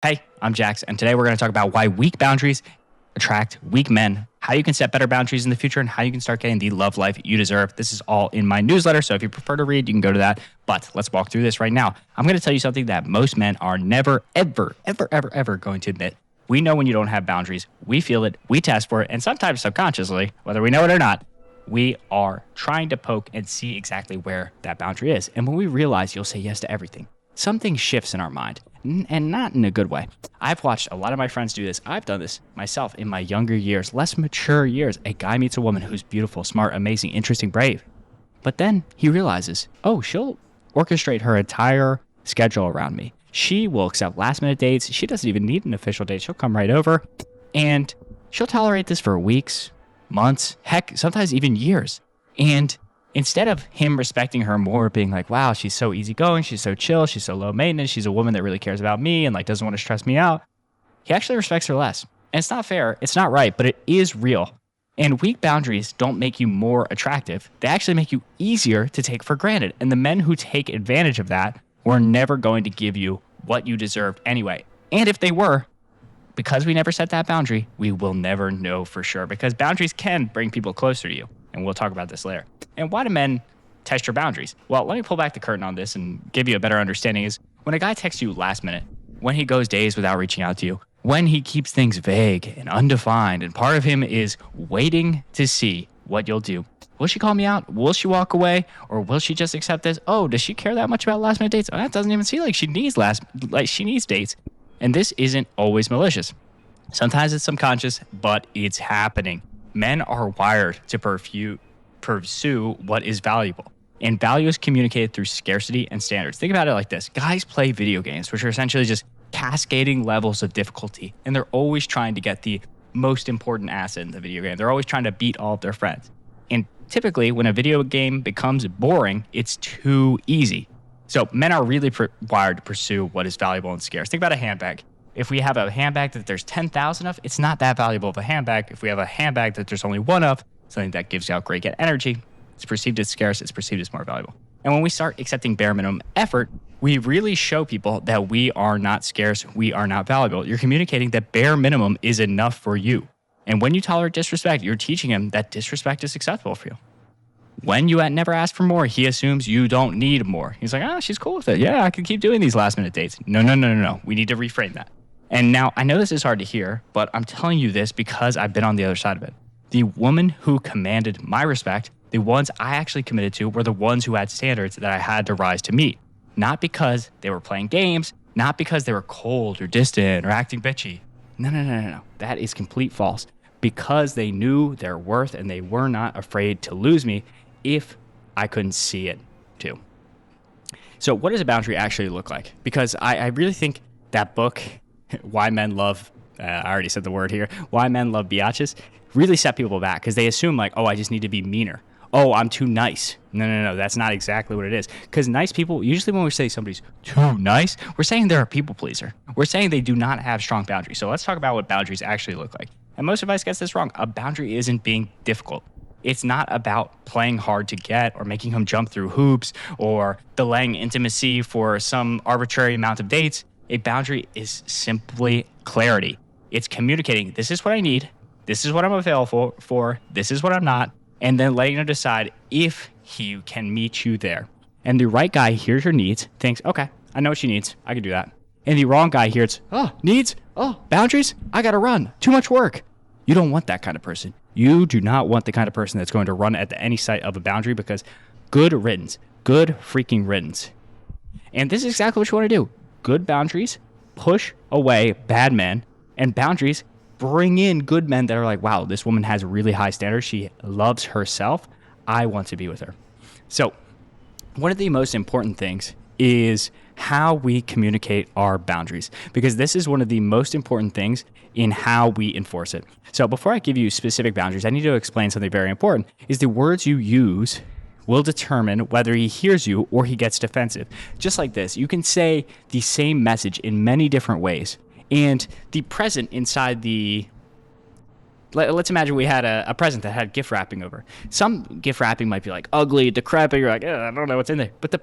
Hey, I'm Jax, and today we're going to talk about why weak boundaries attract weak men, how you can set better boundaries in the future, and how you can start getting the love life you deserve. This is all in my newsletter, so if you prefer to read, you can go to that. But let's walk through this right now. I'm going to tell you something that most men are never, ever going to admit. We know when you don't have boundaries. We feel it, we test for it, and sometimes subconsciously, whether we know it or not, we are trying to poke and see exactly where that boundary is. And when we realize you'll say yes to everything, something shifts in our mind, and not in a good way. I've watched a lot of my friends do this. I've done this myself in my younger years, less mature years. A guy meets a woman who's beautiful, smart, amazing, interesting, brave. But then he realizes, oh, she'll orchestrate her entire schedule around me. She will accept last minute dates. She doesn't even need an official date. She'll come right over, and she'll tolerate this for weeks, months, heck, sometimes even years. And instead of him respecting her more, being like, wow, she's so easygoing, she's so chill, she's so low maintenance, she's a woman that really cares about me and like doesn't want to stress me out, he actually respects her less. And it's not fair, it's not right, but it is real. And weak boundaries don't make you more attractive. They actually make you easier to take for granted. And the men who take advantage of that were never going to give you what you deserved anyway. And if they were, because we never set that boundary, we will never know for sure, because boundaries can bring people closer to you. And we'll talk about this later. And why do men test your boundaries? Well, let me pull back the curtain on this and give you a better understanding. Is when a guy texts you last minute, when he goes days without reaching out to you, when he keeps things vague and undefined, and part of him is waiting to see what you'll do. Will she call me out? Will she walk away? Or will she just accept this? Oh, does she care that much about last minute dates? Oh, that doesn't even seem like she needs dates. And this isn't always malicious. Sometimes it's subconscious, but it's happening. Men are wired to pursue what is valuable. And value is communicated through scarcity and standards. Think about it like this. Guys play video games, which are essentially just cascading levels of difficulty. And they're always trying to get the most important asset in the video game. They're always trying to beat all of their friends. And typically, when a video game becomes boring, it's too easy. So men are really wired to pursue what is valuable and scarce. Think about a handbag. If we have a handbag that there's 10,000 of, it's not that valuable of a handbag. If we have a handbag that there's only one of, something that gives out great energy, it's perceived as scarce, it's perceived as more valuable. And when we start accepting bare minimum effort, we really show people that we are not scarce, we are not valuable. You're communicating that bare minimum is enough for you. And when you tolerate disrespect, you're teaching him that disrespect is acceptable for you. When you never ask for more, he assumes you don't need more. He's like, she's cool with it. Yeah, I can keep doing these last minute dates. No. We need to reframe that. And now, I know this is hard to hear, but I'm telling you this because I've been on the other side of it. The woman who commanded my respect, the ones I actually committed to, were the ones who had standards that I had to rise to meet. Not because they were playing games, not because they were cold or distant or acting bitchy. No. That is complete false. Because they knew their worth and they were not afraid to lose me if I couldn't see it too. So what does a boundary actually look like? Because I really think that book, Why Men Love, I already said the word here, Why Men Love Biatches, really set people back because they assume like, I just need to be meaner. Oh, I'm too nice. No, that's not exactly what it is. Because nice people, usually when we say somebody's too nice, we're saying they're a people pleaser. We're saying they do not have strong boundaries. So let's talk about what boundaries actually look like. And most of us gets this wrong. A boundary isn't being difficult. It's not about playing hard to get or making him jump through hoops or delaying intimacy for some arbitrary amount of dates. A boundary is simply clarity. It's communicating, this is what I need, this is what I'm available for, this is what I'm not, and then letting him decide if he can meet you there. And the right guy hears your needs, thinks, okay, I know what she needs, I can do that. And the wrong guy hears, needs, boundaries, I gotta run, too much work. You don't want that kind of person. You do not want the kind of person that's going to run at any sight of a boundary, because good riddance, good freaking riddance. And this is exactly what you want to do. Good boundaries push away bad men, and boundaries bring in good men that are like, wow, this woman has really high standards. She loves herself. I want to be with her. So one of the most important things is how we communicate our boundaries, because this is one of the most important things in how we enforce it. So before I give you specific boundaries, I need to explain something very important, is the words you use will determine whether he hears you or he gets defensive. Just like this, you can say the same message in many different ways, and the present inside the let's imagine we had a present that had gift wrapping over. Some gift wrapping might be like ugly, decrepit. You're like, I don't know what's in there. But the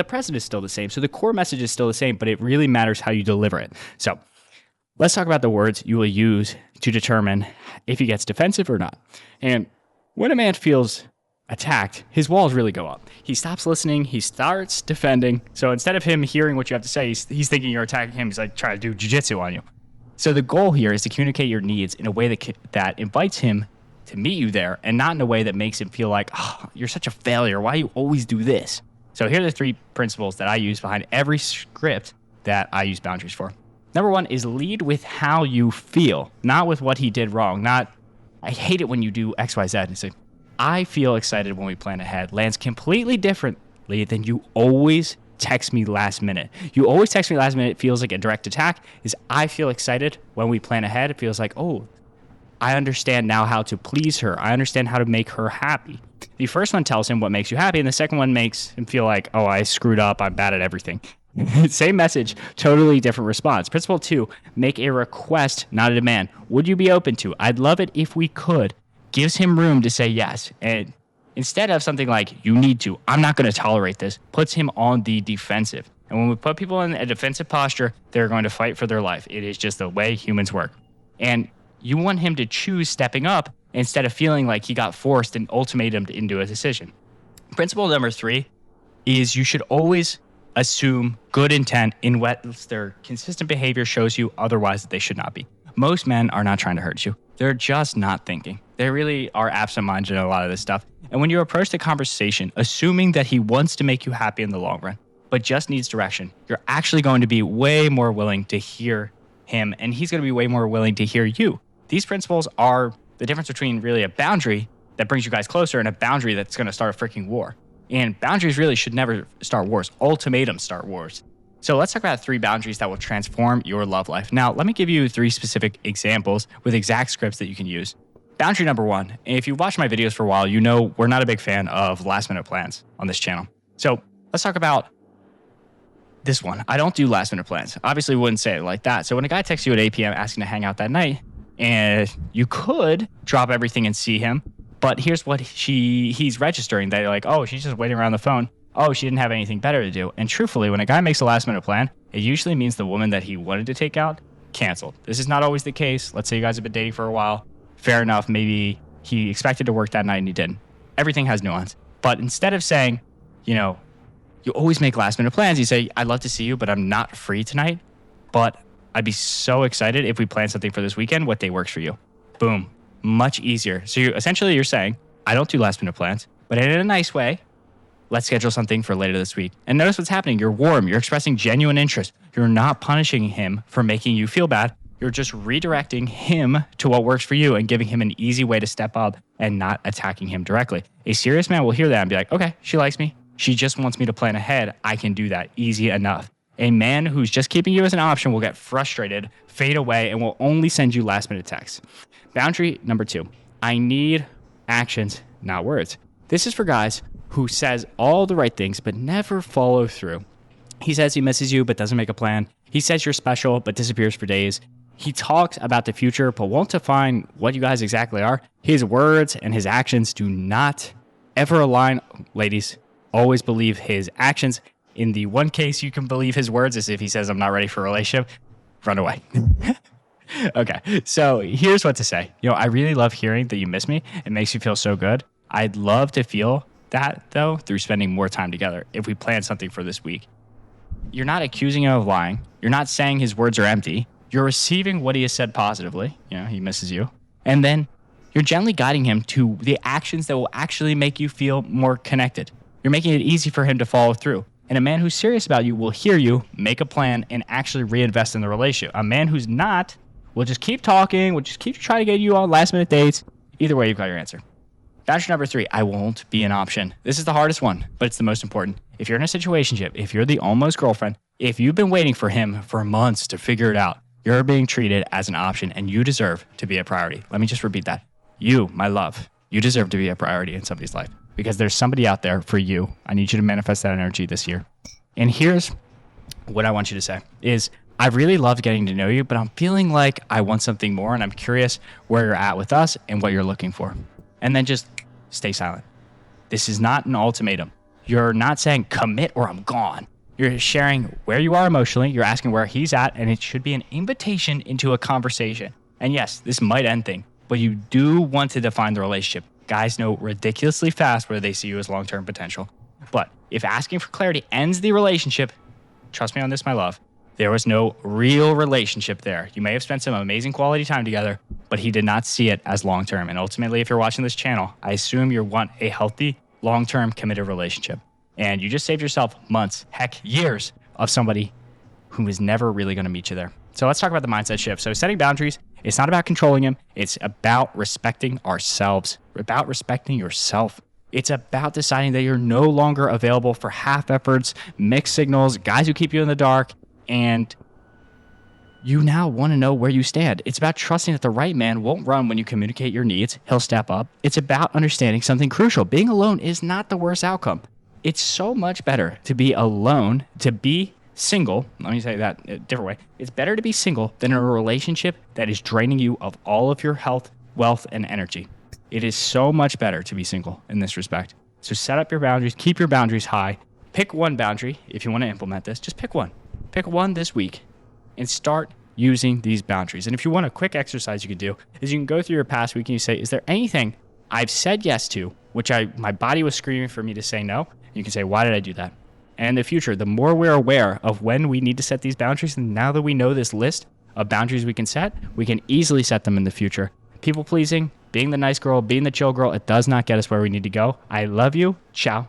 present is still the same. So the core message is still the same, but it really matters how you deliver it. So let's talk about the words you will use to determine if he gets defensive or not. And when a man feels attacked, his walls really go up. He stops listening. He starts defending. So instead of him hearing what you have to say, he's thinking you're attacking him. He's like trying to do jujitsu on you. So the goal here is to communicate your needs in a way that invites him to meet you there, and not in a way that makes him feel like, oh, you're such a failure. Why do you always do this? So here are the 3 principles that I use behind every script that I use boundaries for. Number 1 is lead with how you feel, not with what he did wrong. Not, I hate it when you do X, Y, Z. And say, I feel excited when we plan ahead. Lands completely differently than you always text me last minute. You always text me last minute. It feels like a direct attack. Is I feel excited when we plan ahead. It feels like, oh, I understand now how to please her. I understand how to make her happy. The first one tells him what makes you happy, and the second one makes him feel like, oh, I screwed up. I'm bad at everything. Same message, totally different response. Principle 2, make a request, not a demand. Would you be open to? I'd love it if we could. Gives him room to say yes. And instead of something like, you need to, I'm not going to tolerate this, puts him on the defensive. And when we put people in a defensive posture, they're going to fight for their life. It is just the way humans work. And you want him to choose stepping up instead of feeling like he got forced and ultimatumed into a decision. Principle number 3 is you should always assume good intent unless their consistent behavior shows you otherwise that they should not be. Most men are not trying to hurt you. They're just not thinking. They really are absent-minded in a lot of this stuff. And when you approach the conversation, assuming that he wants to make you happy in the long run, but just needs direction, you're actually going to be way more willing to hear him, and he's going to be way more willing to hear you. These principles are the difference between really a boundary that brings you guys closer and a boundary that's going to start a freaking war. And boundaries really should never start wars. Ultimatums start wars. So let's talk about 3 boundaries that will transform your love life. Now, let me give you 3 specific examples with exact scripts that you can use. Boundary number 1, if you've watched my videos for a while, you know we're not a big fan of last minute plans on this channel. So let's talk about this one. I don't do last minute plans. Obviously, we wouldn't say it like that. So when a guy texts you at 8 p.m. asking to hang out that night, and you could drop everything and see him, but here's what he's registering, that you're like, oh, she's just waiting around the phone. Oh, she didn't have anything better to do. And truthfully, when a guy makes a last minute plan, it usually means the woman that he wanted to take out canceled. This is not always the case. Let's say you guys have been dating for a while. Fair enough. Maybe he expected to work that night and he didn't. Everything has nuance. But instead of saying, you always make last minute plans. You say, I'd love to see you, but I'm not free tonight. But I'd be so excited if we plan something for this weekend. What day works for you? Boom. Much easier. So you're saying, I don't do last minute plans, but in a nice way, let's schedule something for later this week. And notice what's happening. You're warm. You're expressing genuine interest. You're not punishing him for making you feel bad. You're just redirecting him to what works for you and giving him an easy way to step up and not attacking him directly. A serious man will hear that and be like, okay, she likes me. She just wants me to plan ahead. I can do that. Easy enough. A man who's just keeping you as an option will get frustrated, fade away, and will only send you last minute texts. Boundary number 2, I need actions, not words. This is for guys who says all the right things but never follow through. He says he misses you but doesn't make a plan. He says you're special but disappears for days. He talks about the future but won't define what you guys exactly are. His words and his actions do not ever align. Ladies, always believe his actions. In the one case you can believe his words is if he says, I'm not ready for a relationship, run away. Okay, so here's what to say. I really love hearing that you miss me. It makes me feel so good. I'd love to feel that, though, through spending more time together if we plan something for this week. You're not accusing him of lying. You're not saying his words are empty. You're receiving what he has said positively. He misses you. And then you're gently guiding him to the actions that will actually make you feel more connected. You're making it easy for him to follow through. And a man who's serious about you will hear you, make a plan, and actually reinvest in the relationship. A man who's not will just keep talking, will just keep trying to get you on last-minute dates. Either way, you've got your answer. Boundary number 3, I won't be an option. This is the hardest one, but it's the most important. If you're in a situationship, if you're the almost girlfriend, if you've been waiting for him for months to figure it out, you're being treated as an option, and you deserve to be a priority. Let me just repeat that. You, my love, you deserve to be a priority in somebody's life because there's somebody out there for you. I need you to manifest that energy this year. And here's what I want you to say is, I really loved getting to know you, but I'm feeling like I want something more, and I'm curious where you're at with us and what you're looking for. And then just stay silent. This is not an ultimatum. You're not saying commit or I'm gone. You're sharing where you are emotionally. You're asking where he's at, and it should be an invitation into a conversation. And yes, this might end things, but you do want to define the relationship. Guys know ridiculously fast whether they see you as long-term potential. But if asking for clarity ends the relationship, trust me on this, my love, there was no real relationship there. You may have spent some amazing quality time together, but he did not see it as long-term. And ultimately, if you're watching this channel, I assume you want a healthy, long-term, committed relationship. And you just saved yourself months, heck, years of somebody who is never really going to meet you there. So let's talk about the mindset shift. So setting boundaries, it's not about controlling him. It's about respecting ourselves, about respecting yourself. It's about deciding that you're no longer available for half efforts, mixed signals, guys who keep you in the dark, and you now want to know where you stand. It's about trusting that the right man won't run when you communicate your needs. He'll step up. It's about understanding something crucial. Being alone is not the worst outcome. It's so much better to be alone, to be single. Let me say that a different way. It's better to be single than in a relationship that is draining you of all of your health, wealth, and energy. It is so much better to be single in this respect. So set up your boundaries, keep your boundaries high. Pick one boundary if you want to implement this. Just pick one. Pick one this week and start using these boundaries. And if you want a quick exercise you can do is you can go through your past week and you say, is there anything I've said yes to, which my body was screaming for me to say no? You can say, why did I do that? And in the future, the more we're aware of when we need to set these boundaries, and now that we know this list of boundaries we can set, we can easily set them in the future. People pleasing, being the nice girl, being the chill girl, it does not get us where we need to go. I love you. Ciao.